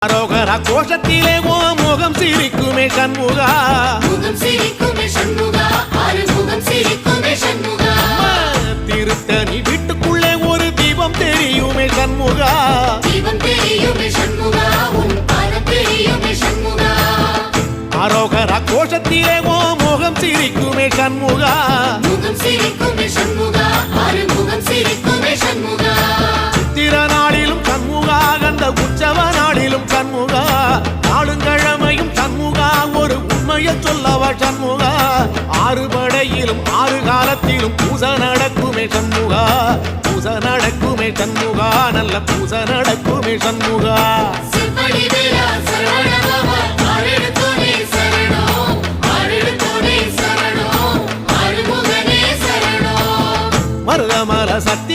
அரோகரா கோஷத்திலே ஓ முகம் சிரிக்குமே சண்முகா, முகம் சிரிக்குமே சண்முகா, ஆறுமுகம் சிரிக்குமே சண்முகா. திருத்தணி வீட்டுக்குள்ளே ஒரு தீபம் தெரியுமே சண்முகா, தீபம் தெரியுமே சண்முகா, உன் பாதம் தெரியுமே சண்முகா. அரோகரா கோஷத்திலே ஓ முகம் சிரிக்குமே சண்முகா, முகம் சிரிக்குமே சண்முகா, ஆறுமுகம் சிரிக்குமே சண்முகா. திருநாளிலும் சண்முகா, கந்த உற்சவ நாளிலும் சண்முகா, நாளுங்கிழமையும் சண்முகா, ஒரு உண்மையை சொல்லவா சண்முகா. ஆறு படையிலும் ஆறு காலத்திலும் பூசை நடக்குமே சண்முகா, பூசை நடக்குமே சண்முகா, நல்ல பூசை நடக்குமே சண்முகா. சிற்படி வீரா சரவண பவா, ஆறெடுத்தோனே சரணம், ஆறெடுத்தோனே சரணம், ஆறுமுகனே சரணம். மருதமர சட்ட